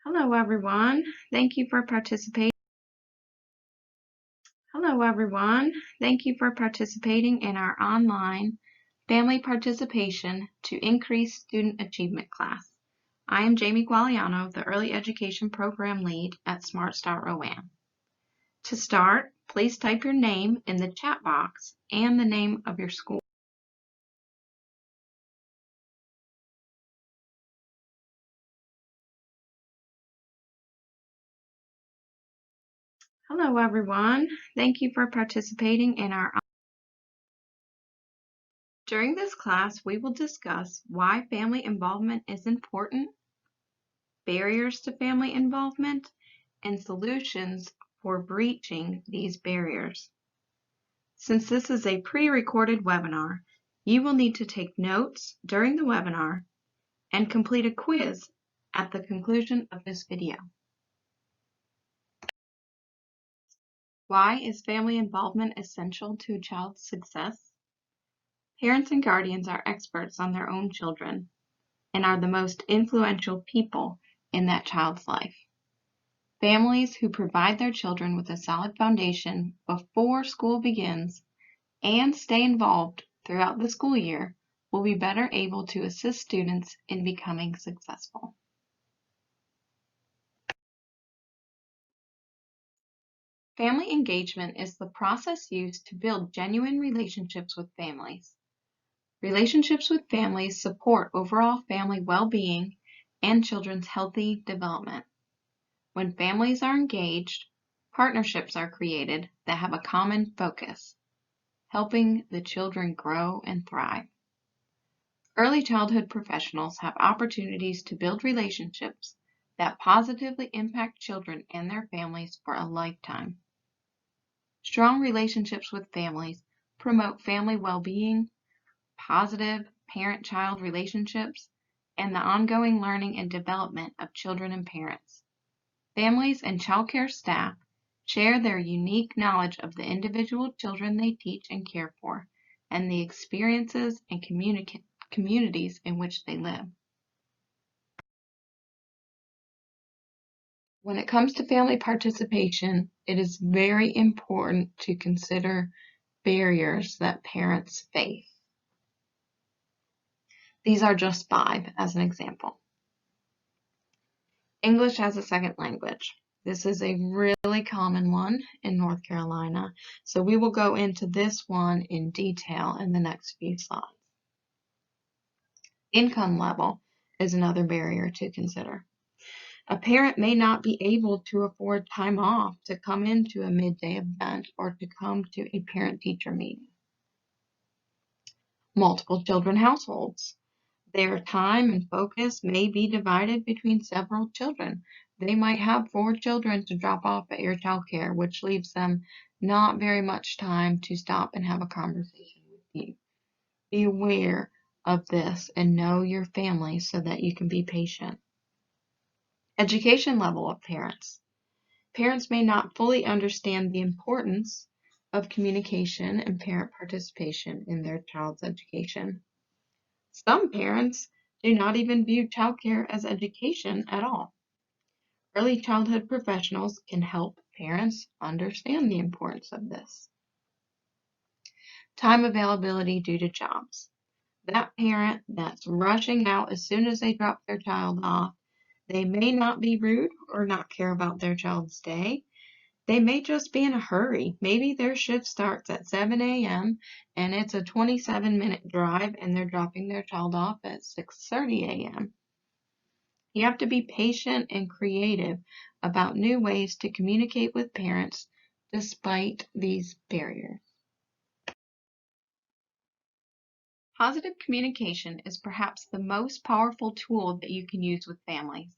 Hello everyone. Thank you for participating. Hello everyone. Thank you for participating in our online Family Participation to Increase Student Achievement class. I am Jamie Gualiano, the Early Education Program Lead at Smart Start Rowan. To start, please type your name in the chat box and the name of your school. Hello everyone. Thank you for participating in our During this class, we will discuss why family involvement is important, barriers to family involvement, and solutions for breaching these barriers. Since this is a pre-recorded webinar, you will need to take notes during the webinar and complete a quiz at the conclusion of this video. Why is family involvement essential to a child's success? Parents and guardians are experts on their own children and are the most influential people in that child's life. Families who provide their children with a solid foundation before school begins and stay involved throughout the school year will be better able to assist students in becoming successful. Family engagement is the process used to build genuine relationships with families. Relationships with families support overall family well-being and children's healthy development. When families are engaged, partnerships are created that have a common focus, helping the children grow and thrive. Early childhood professionals have opportunities to build relationships that positively impact children and their families for a lifetime. Strong relationships with families promote family well-being, positive parent-child relationships, and the ongoing learning and development of children and parents. Families and child care staff share their unique knowledge of the individual children they teach and care for, and the experiences and communities in which they live. When it comes to family participation, it is very important to consider barriers that parents face. These are just 5 as an example. English as a second language. This is a really common one in North Carolina, so we will go into this one in detail in the next few slides. Income level is another barrier to consider. A parent may not be able to afford time off to come into a midday event or to come to a parent-teacher meeting. Multiple children households. Their time and focus may be divided between several children. They might have 4 children to drop off at your child care, which leaves them not very much time to stop and have a conversation with you. Be aware of this and know your family so that you can be patient. Education level of parents. Parents may not fully understand the importance of communication and parent participation in their child's education. Some parents do not even view childcare as education at all. Early childhood professionals can help parents understand the importance of this. Time availability due to jobs. That parent that's rushing out as soon as they drop their child off, they may not be rude or not care about their child's day. They may just be in a hurry. Maybe their shift starts at 7 a.m. and it's a 27-minute drive and they're dropping their child off at 6:30 a.m. You have to be patient and creative about new ways to communicate with parents despite these barriers. Positive communication is perhaps the most powerful tool that you can use with families.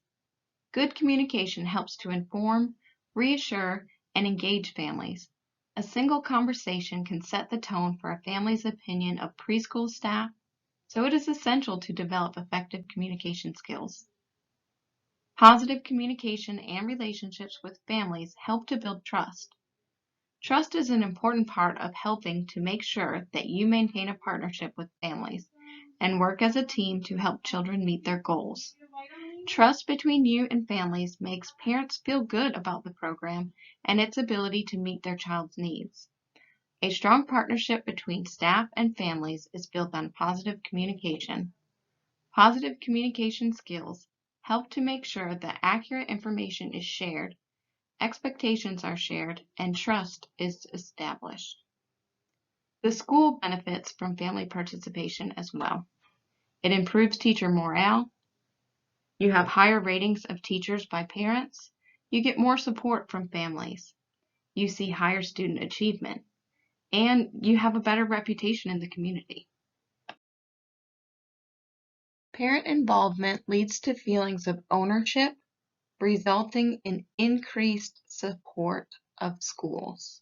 Good communication helps to inform, reassure, and engage families. A single conversation can set the tone for a family's opinion of preschool staff, so it is essential to develop effective communication skills. Positive communication and relationships with families help to build trust. Trust is an important part of helping to make sure that you maintain a partnership with families and work as a team to help children meet their goals. Trust between you and families makes parents feel good about the program and its ability to meet their child's needs. A strong partnership between staff and families is built on positive communication. Positive communication skills help to make sure that accurate information is shared, expectations are shared, and trust is established. The school benefits from family participation as well. It improves teacher morale. You have higher ratings of teachers by parents. You get more support from families. You see higher student achievement. And you have a better reputation in the community. Parent involvement leads to feelings of ownership, resulting in increased support of schools.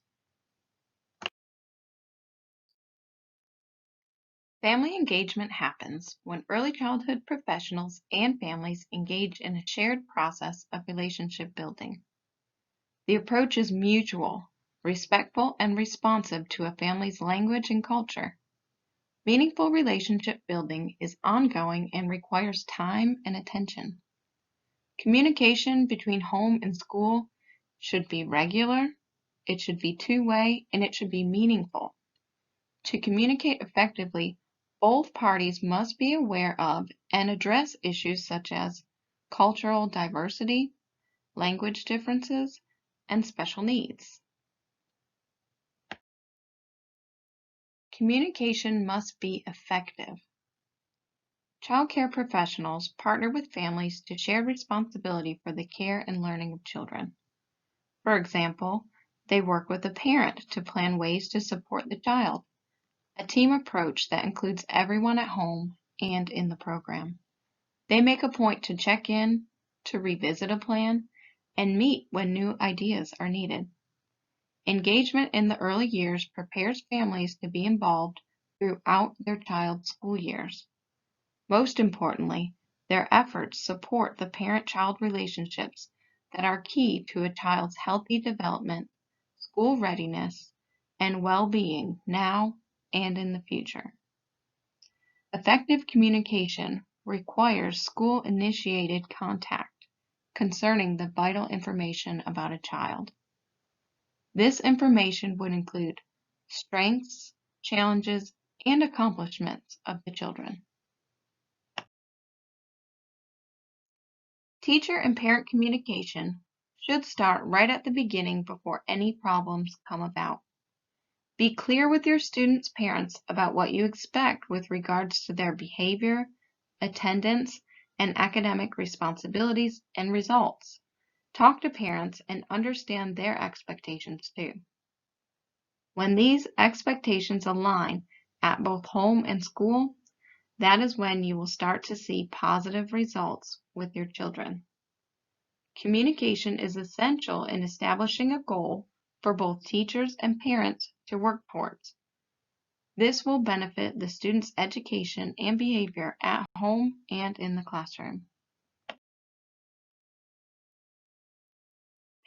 Family engagement happens when early childhood professionals and families engage in a shared process of relationship building. The approach is mutual, respectful, and responsive to a family's language and culture. Meaningful relationship building is ongoing and requires time and attention. Communication between home and school should be regular, it should be two-way, and it should be meaningful. To communicate effectively, both parties must be aware of and address issues such as cultural diversity, language differences, and special needs. Communication must be effective. Child care professionals partner with families to share responsibility for the care and learning of children. For example, they work with a parent to plan ways to support the child, a team approach that includes everyone at home and in the program. They make a point to check in, to revisit a plan, and meet when new ideas are needed. Engagement in the early years prepares families to be involved throughout their child's school years. Most importantly, their efforts support the parent-child relationships that are key to a child's healthy development, school readiness, and well-being now and in the future. Effective communication requires school-initiated contact concerning the vital information about a child. This information would include strengths, challenges, and accomplishments of the children. Teacher and parent communication should start right at the beginning before any problems come about. Be clear with your students' parents about what you expect with regards to their behavior, attendance, and academic responsibilities and results. Talk to parents and understand their expectations too. When these expectations align at both home and school, that is when you will start to see positive results with your children. Communication is essential in establishing a goal for both teachers and parents to work towards. This will benefit the student's education and behavior at home and in the classroom.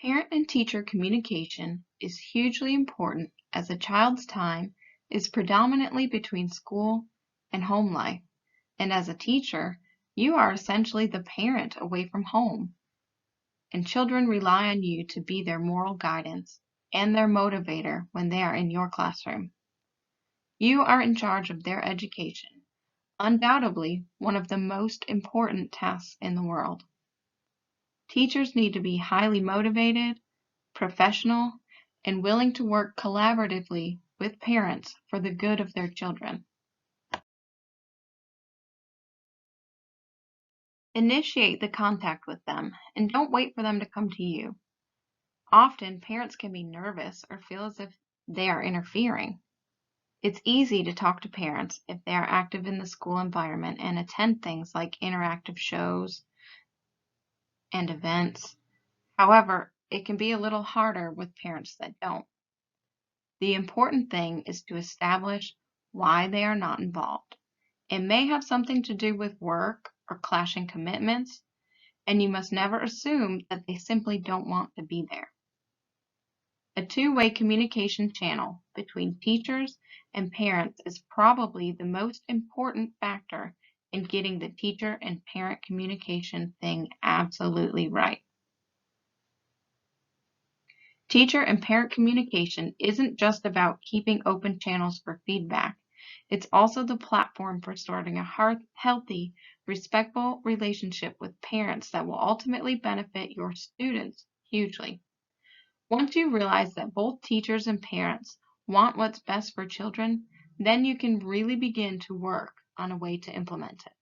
Parent and teacher communication is hugely important as a child's time is predominantly between school and home life, and as a teacher, you are essentially the parent away from home, and children rely on you to be their moral guidance and their motivator when they are in your classroom. You are in charge of their education, undoubtedly one of the most important tasks in the world. Teachers need to be highly motivated, professional, and willing to work collaboratively with parents for the good of their children. Initiate the contact with them and don't wait for them to come to you. Often, parents can be nervous or feel as if they are interfering. It's easy to talk to parents if they are active in the school environment and attend things like interactive shows and events. However, it can be a little harder with parents that don't. The important thing is to establish why they are not involved. It may have something to do with work or clashing commitments, and you must never assume that they simply don't want to be there. A two-way communication channel between teachers and parents is probably the most important factor and getting the teacher and parent communication thing absolutely right. Teacher and parent communication isn't just about keeping open channels for feedback. It's also the platform for starting a healthy, respectful relationship with parents that will ultimately benefit your students hugely. Once you realize that both teachers and parents want what's best for children, then you can really begin to work on a way to implement it.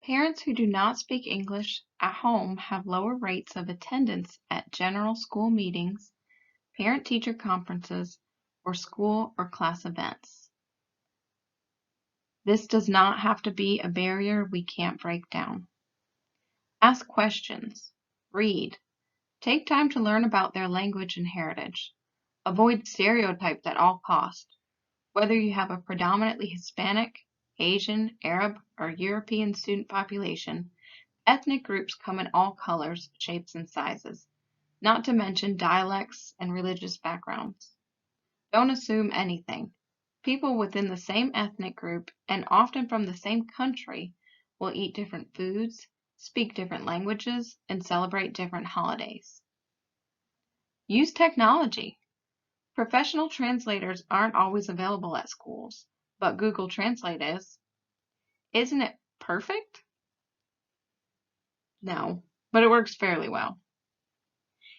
Parents who do not speak English at home have lower rates of attendance at general school meetings, parent-teacher conferences, or school or class events. This does not have to be a barrier we can't break down. Ask questions. Read. Take time to learn about their language and heritage. Avoid stereotypes at all costs. Whether you have a predominantly Hispanic, Asian, Arab, or European student population, ethnic groups come in all colors, shapes, and sizes, not to mention dialects and religious backgrounds. Don't assume anything. People within the same ethnic group, and often from the same country, will eat different foods, speak different languages, and celebrate different holidays. Use technology. Professional translators aren't always available at schools, but Google Translate is. Isn't it perfect? No, but it works fairly well.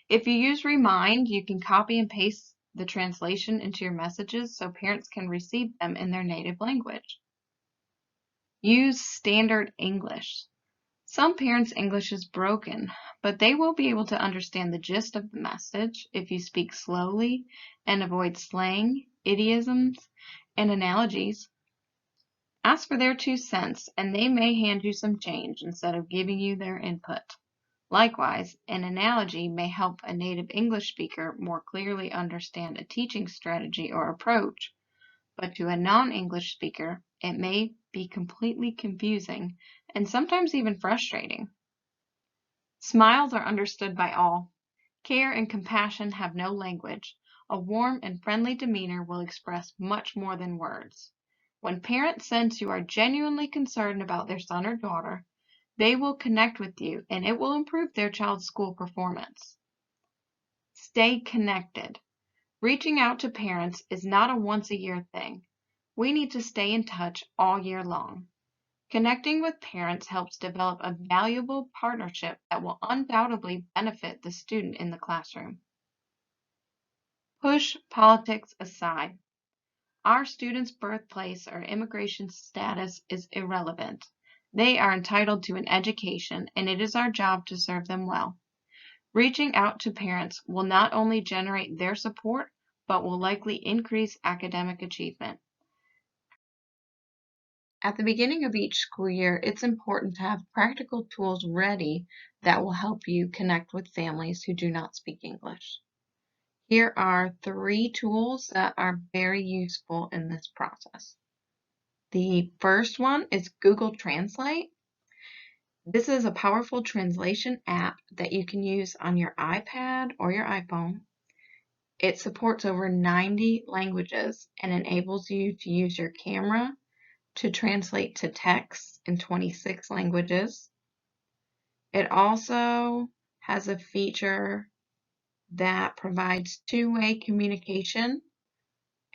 If you use Remind, you can copy and paste the translation into your messages so parents can receive them in their native language. Use standard English. Some parents' English is broken, but they will be able to understand the gist of the message if you speak slowly and avoid slang, idioms, and analogies. Ask for their 2 cents, and they may hand you some change instead of giving you their input. Likewise, an analogy may help a native English speaker more clearly understand a teaching strategy or approach, but to a non-English speaker, it may be completely confusing and sometimes even frustrating. Smiles are understood by all. Care and compassion have no language. A warm and friendly demeanor will express much more than words. When parents sense you are genuinely concerned about their son or daughter, they will connect with you and it will improve their child's school performance. Stay connected. Reaching out to parents is not a once-a-year thing. We need to stay in touch all year long. Connecting with parents helps develop a valuable partnership that will undoubtedly benefit the student in the classroom. Push politics aside. Our students' birthplace or immigration status is irrelevant. They are entitled to an education, and it is our job to serve them well. Reaching out to parents will not only generate their support, but will likely increase academic achievement. At the beginning of each school year, it's important to have practical tools ready that will help you connect with families who do not speak English. Here are 3 tools that are very useful in this process. The first one is Google Translate. This is a powerful translation app that you can use on your iPad or your iPhone. It supports over 90 languages and enables you to use your camera to translate to text in 26 languages. It also has a feature that provides two-way communication,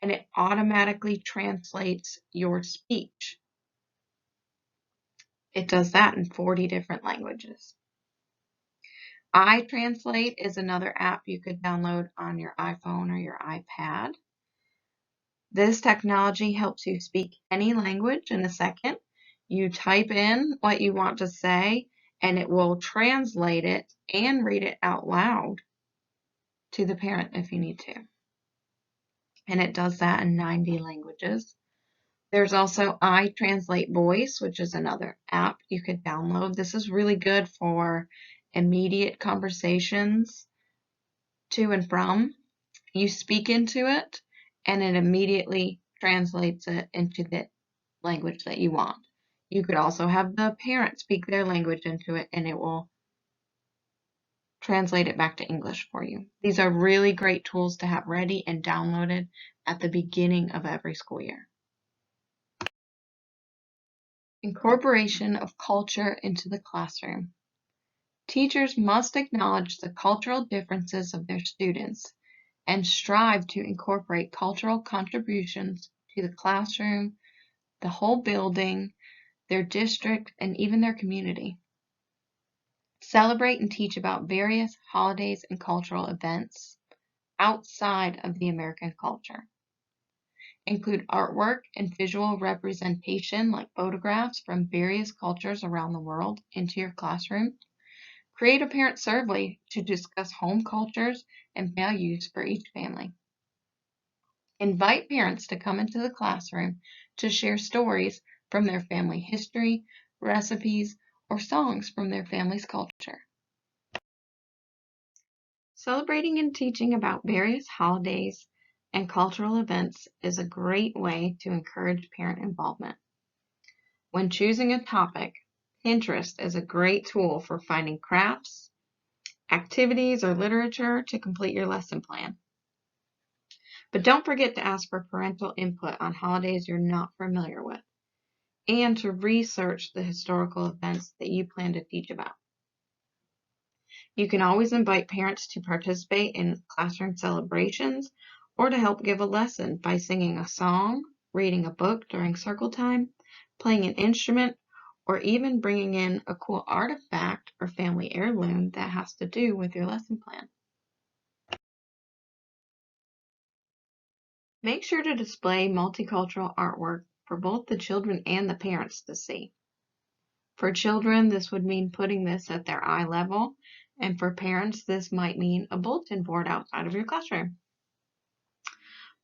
and it automatically translates your speech. It does that in 40 different languages. iTranslate is another app you could download on your iPhone or your iPad. This technology helps you speak any language in a second. You type in what you want to say, and it will translate it and read it out loud to the parent if you need to. And it does that in 90 languages. There's also iTranslate Voice, which is another app you could download. This is really good for immediate conversations to and from. You speak into it, and it immediately translates it into the language that you want. You could also have the parent speak their language into it, and it will translate it back to English for you. These are really great tools to have ready and downloaded at the beginning of every school year. Incorporation of culture into the classroom. Teachers must acknowledge the cultural differences of their students and strive to incorporate cultural contributions to the classroom, the whole building, their district, and even their community. Celebrate and teach about various holidays and cultural events outside of the American culture. Include artwork and visual representation like photographs from various cultures around the world into your classroom. Create a parent survey to discuss home cultures and values for each family. Invite parents to come into the classroom to share stories from their family history, recipes, or songs from their family's culture. Celebrating and teaching about various holidays and cultural events is a great way to encourage parent involvement. When choosing a topic, Pinterest is a great tool for finding crafts, activities, or literature to complete your lesson plan. But don't forget to ask for parental input on holidays you're not familiar with, and to research the historical events that you plan to teach about. You can always invite parents to participate in classroom celebrations or to help give a lesson by singing a song, reading a book during circle time, playing an instrument, or even bringing in a cool artifact or family heirloom that has to do with your lesson plan. Make sure to display multicultural artwork for both the children and the parents to see. For children, this would mean putting this at their eye level, and for parents, this might mean a bulletin board outside of your classroom.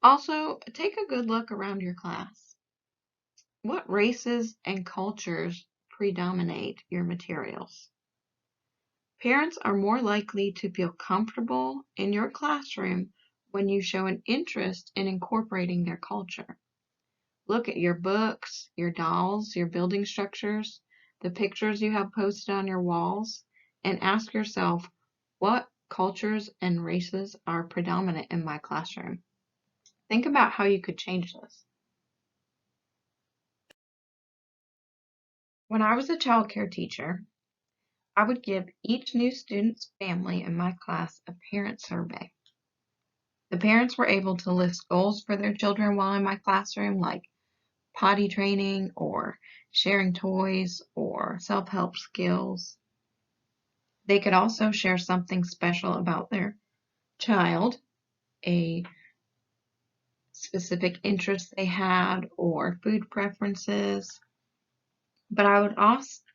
Also, take a good look around your class. What races and cultures predominate your materials? Parents are more likely to feel comfortable in your classroom when you show an interest in incorporating their culture. Look at your books, your dolls, your building structures, the pictures you have posted on your walls, and ask yourself, what cultures and races are predominant in my classroom? Think about how you could change this. When I was a child care teacher, I would give each new student's family in my class a parent survey. The parents were able to list goals for their children while in my classroom, like potty training or sharing toys or self-help skills. They could also share something special about their child, a specific interest they had or food preferences. But I would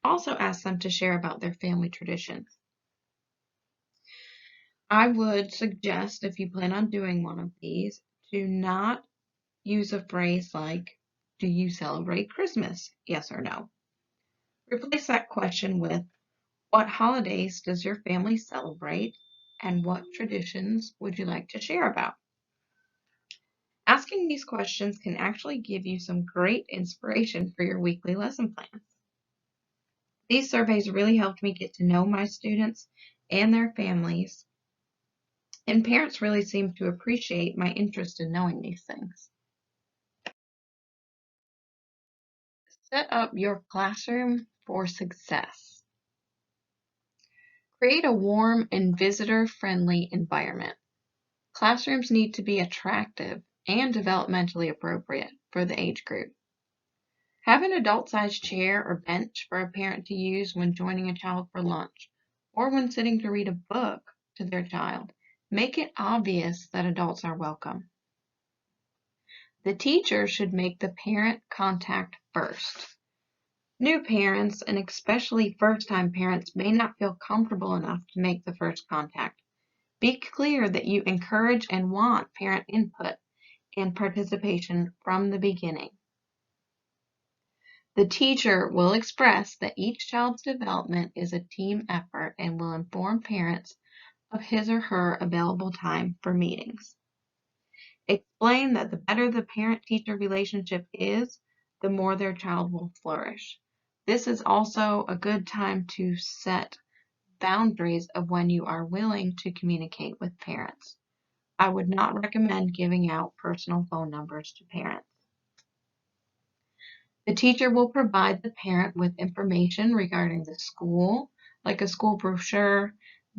also ask them to share about their family traditions. I would suggest, if you plan on doing one of these, to not use a phrase like, do you celebrate Christmas? Yes or no. Replace that question with, what holidays does your family celebrate, and what traditions would you like to share about? Asking these questions can actually give you some great inspiration for your weekly lesson plans. These surveys really helped me get to know my students and their families, and parents really seem to appreciate my interest in knowing these things. Set up your classroom for success. Create a warm and visitor-friendly environment. Classrooms need to be attractive and developmentally appropriate for the age group. Have an adult-sized chair or bench for a parent to use when joining a child for lunch or when sitting to read a book to their child. Make it obvious that adults are welcome. The teacher should make the parent contact first. New parents, and especially first-time parents, may not feel comfortable enough to make the first contact. Be clear that you encourage and want parent input and participation from the beginning. The teacher will express that each child's development is a team effort and will inform parents of his or her available time for meetings. Explain that the better the parent-teacher relationship is, the more their child will flourish. This is also a good time to set boundaries of when you are willing to communicate with parents. I would not recommend giving out personal phone numbers to parents. The teacher will provide the parent with information regarding the school, like a school brochure,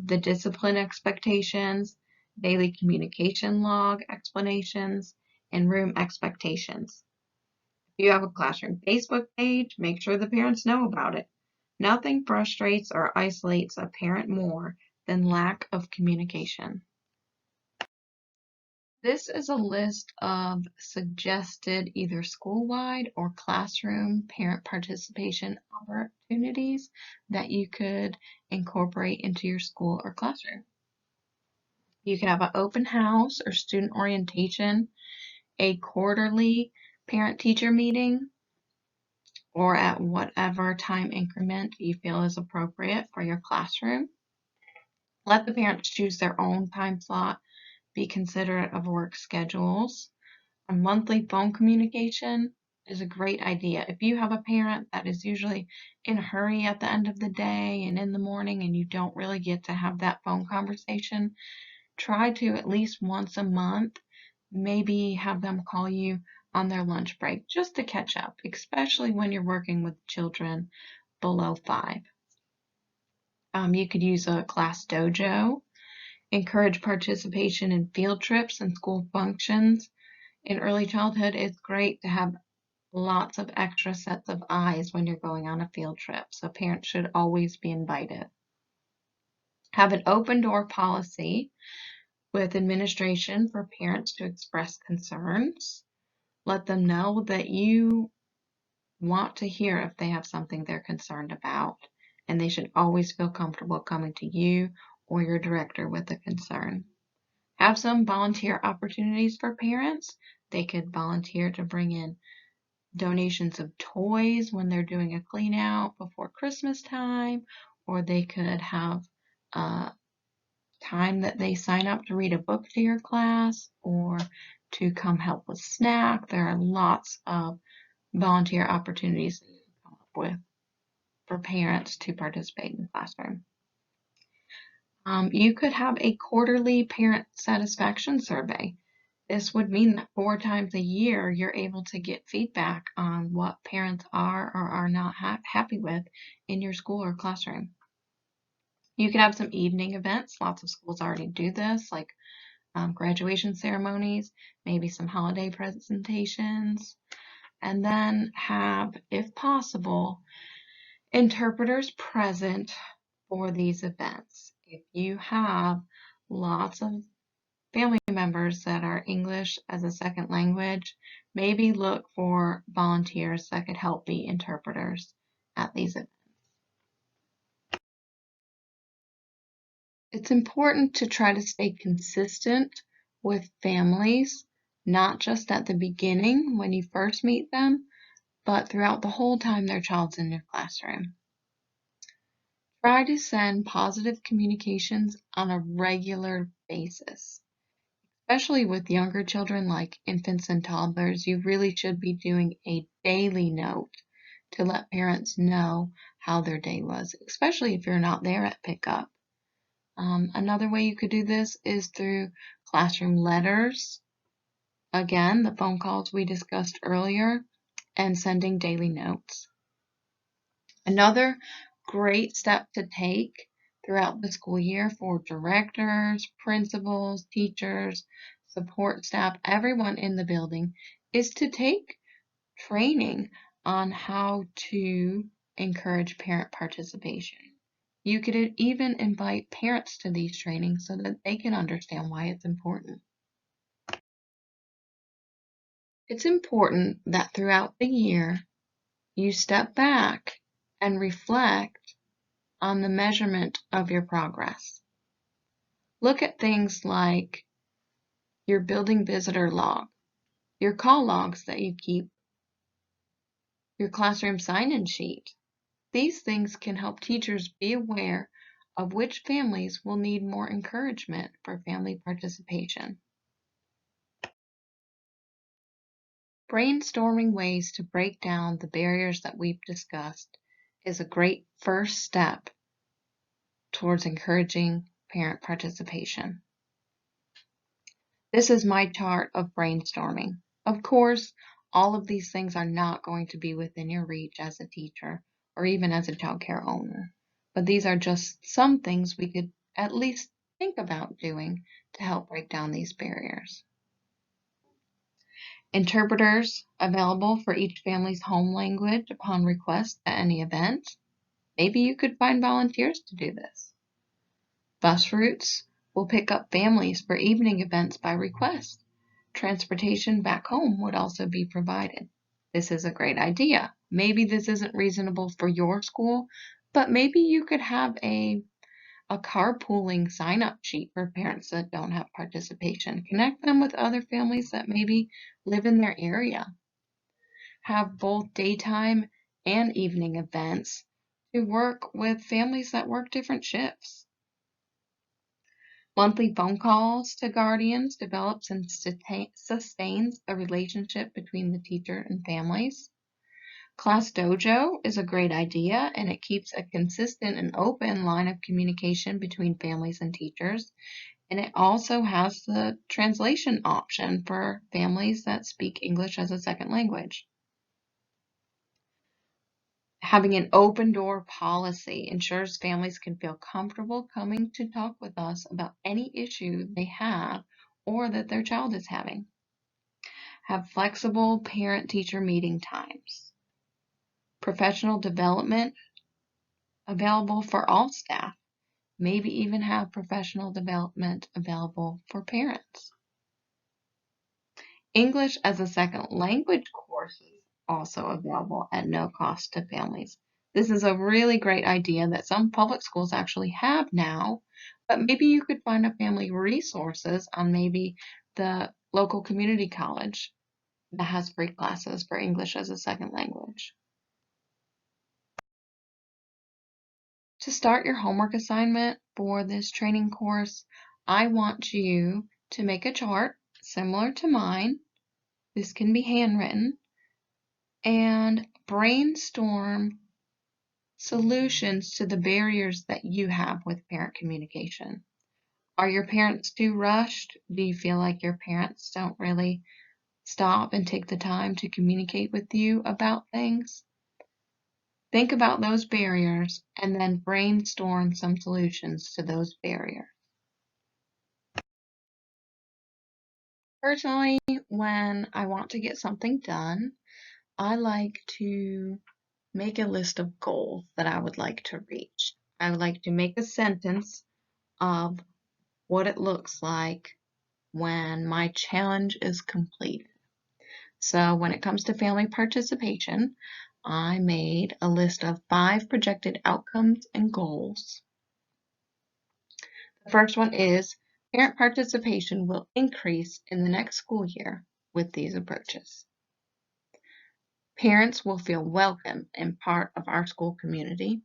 the discipline expectations, daily communication log explanations, and room expectations. If you have a classroom Facebook page, make sure the parents know about it. Nothing frustrates or isolates a parent more than lack of communication. This is a list of suggested either school-wide or classroom parent participation opportunities that you could incorporate into your school or classroom. You could have an open house or student orientation, a quarterly parent-teacher meeting, or at whatever time increment you feel is appropriate for your classroom. Let the parents choose their own time slot. Be considerate of work schedules. A monthly phone communication is a great idea. If you have a parent that is usually in a hurry at the end of the day and in the morning and you don't really get to have that phone conversation, try to at least once a month, maybe have them call you on their lunch break just to catch up, especially when you're working with children below 5. You could use a class dojo, encourage participation in field trips and school functions. In early childhood, it's great to have lots of extra sets of eyes when you're going on a field trip, so parents should always be invited. Have an open door policy with administration for parents to express concerns. Let them know that you want to hear if they have something they're concerned about, and they should always feel comfortable coming to you or your director with a concern. Have some volunteer opportunities for parents. They could volunteer to bring in donations of toys when they're doing a clean out before Christmas time, or they could have a time that they sign up to read a book to your class or to come help with snack. There are lots of volunteer opportunities that you can come up with for parents to participate in the classroom. You could have a quarterly parent satisfaction survey. This would mean that 4 times a year you're able to get feedback on what parents are or are not happy with in your school or classroom. You could have some evening events. Lots of schools already do this, like graduation ceremonies, maybe some holiday presentations, and then have, if possible, interpreters present for these events. If you have lots of family members that are English as a second language, maybe look for volunteers that could help be interpreters at these events. It's important to try to stay consistent with families, not just at the beginning when you first meet them, but throughout the whole time their child's in your classroom. Try to send positive communications on a regular basis. Especially with younger children like infants and toddlers, you really should be doing a daily note to let parents know how their day was, especially if you're not there at pickup. Another way you could do this is through classroom letters. Again, the phone calls we discussed earlier, and sending daily notes. Another great step to take throughout the school year for directors, principals, teachers, support staff, everyone in the building is to take training on how to encourage parent participation. You could even invite parents to these trainings so that they can understand why it's important. It's important that throughout the year you step back and reflect on the measurement of your progress. Look at things like your building visitor log, your call logs that you keep, your classroom sign-in sheet. These things can help teachers be aware of which families will need more encouragement for family participation. Brainstorming ways to break down the barriers that we've discussed is a great first step towards encouraging parent participation. This is my chart of brainstorming. Of course, All of these things are not going to be within your reach as a teacher or even as a child care owner. But these are just some things we could at least think about doing to help break down these barriers. Interpreters available for each family's home language upon request at any event. Maybe you could find volunteers to do this. Bus routes will pick up families for evening events by request. Transportation back home would also be provided. This is a great idea. Maybe this isn't reasonable for your school, but maybe you could have a carpooling sign-up sheet for parents that don't have participation. Connect them with other families that maybe live in their area. Have both daytime and evening events to work with families that work different shifts. Monthly phone calls to guardians develops and sustains a relationship between the teacher and families. Class Dojo is a great idea, and it keeps a consistent and open line of communication between families and teachers. And it also has the translation option for families that speak English as a second language. Having an open door policy ensures families can feel comfortable coming to talk with us about any issue they have or that their child is having. Have flexible parent-teacher meeting times. Professional development available for all staff. Maybe even have professional development available for parents. English as a second language courses also available at no cost to families. This is a really great idea that some public schools actually have now, but maybe you could find a family resources on maybe the local community college that has free classes for English as a second language. To start your homework assignment for this training course, I want you to make a chart similar to mine. This can be handwritten, and brainstorm solutions to the barriers that you have with parent communication. Are your parents too rushed? Do you feel like your parents don't really stop and take the time to communicate with you about things? Think about those barriers and then brainstorm some solutions to those barriers. Personally, when I want to get something done, I like to make a list of goals that I would like to reach. I would like to make a sentence of what it looks like when my challenge is completed. So when it comes to family participation, I made a list of 5 projected outcomes and goals. The first one is parent participation will increase in the next school year with these approaches. Parents will feel welcome and part of our school community.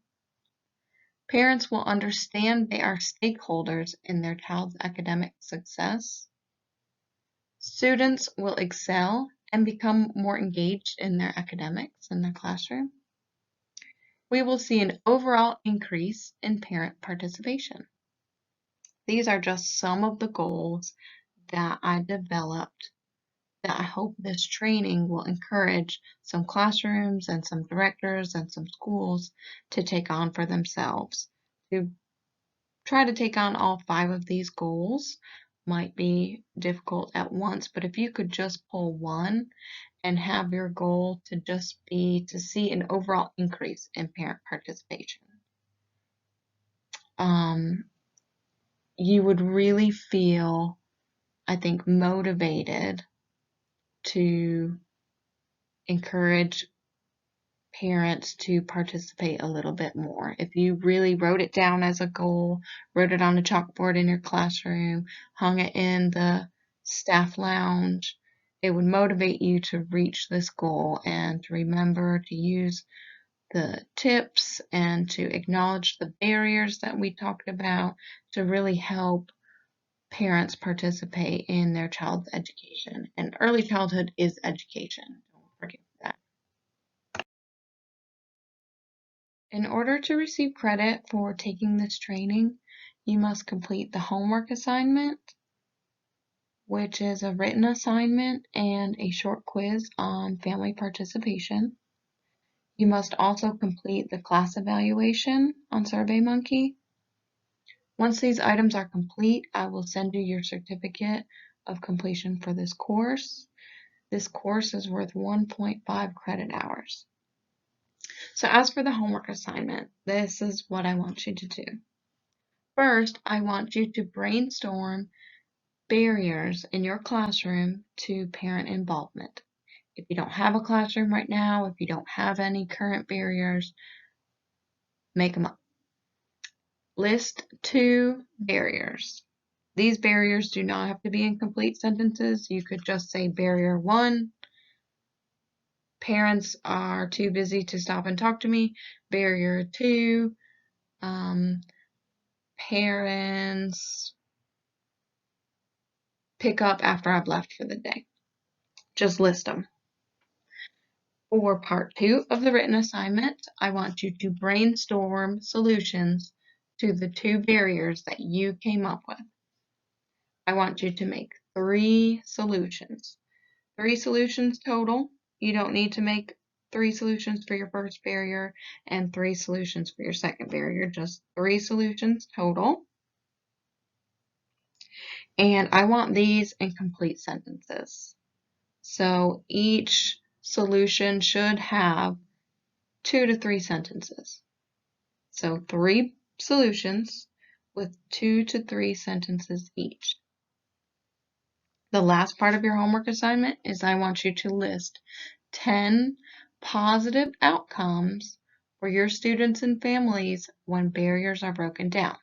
Parents will understand they are stakeholders in their child's academic success. Students will excel and become more engaged in their academics in their classroom. We will see an overall increase in parent participation. These are just some of the goals that I developed that I hope this training will encourage some classrooms and some directors and some schools to take on for themselves. To try to take on all 5 of these goals might be difficult at once, but if you could just pull one and have your goal to just be to see an overall increase in parent participation, you would really feel, I think, motivated to encourage parents to participate a little bit more. If you really wrote it down as a goal, wrote it on a chalkboard in your classroom, hung it in the staff lounge, it would motivate you to reach this goal and to remember to use the tips and to acknowledge the barriers that we talked about to really help parents participate in their child's education. And early childhood is education. Don't forget that. In order to receive credit for taking this training, you must complete the homework assignment which is a written assignment and a short quiz on family participation. You must also complete the class evaluation on SurveyMonkey. Once these items are complete, I will send you your certificate of completion for this course. This course is worth 1.5 credit hours. So as for the homework assignment, this is what I want you to do. First, I want you to brainstorm barriers in your classroom to parent involvement. If you don't have a classroom right now, if you don't have any current barriers, make them up. List 2 barriers. These barriers do not have to be in complete sentences. You could just say barrier 1, parents are too busy to stop and talk to me. Barrier 2, parents pick up after I've left for the day. Just list them. For part 2 of the written assignment, I want you to brainstorm solutions to the 2 barriers that you came up with. I want you to make 3 solutions. 3 solutions total. You don't need to make 3 solutions for your first barrier and 3 solutions for your second barrier, just 3 solutions total. And I want these in complete sentences. So each solution should have 2 to 3 sentences. So 3 solutions with 2 to 3 sentences each. The last part of your homework assignment is I want you to list 10 positive outcomes for your students and families when barriers are broken down.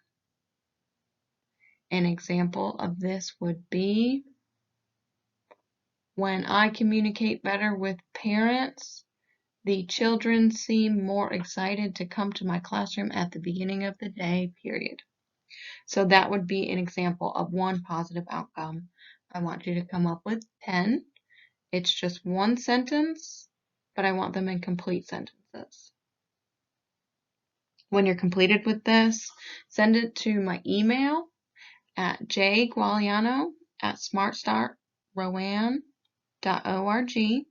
An example of this would be when I communicate better with parents, the children seem more excited to come to my classroom at the beginning of the day, period. So that would be an example of one positive outcome. I want you to come up with 10. It's just one sentence, but I want them in complete sentences. When you're completed with this, send it to my email at jgualiano@smartstartrowan.org.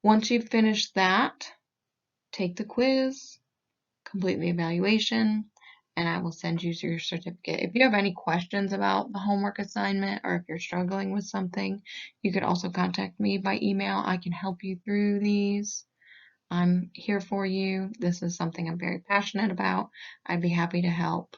Once you've finished that, take the quiz, complete the evaluation, and I will send you your certificate. If you have any questions about the homework assignment or if you're struggling with something, you could also contact me by email. I can help you through these. I'm here for you. This is something I'm very passionate about. I'd be happy to help.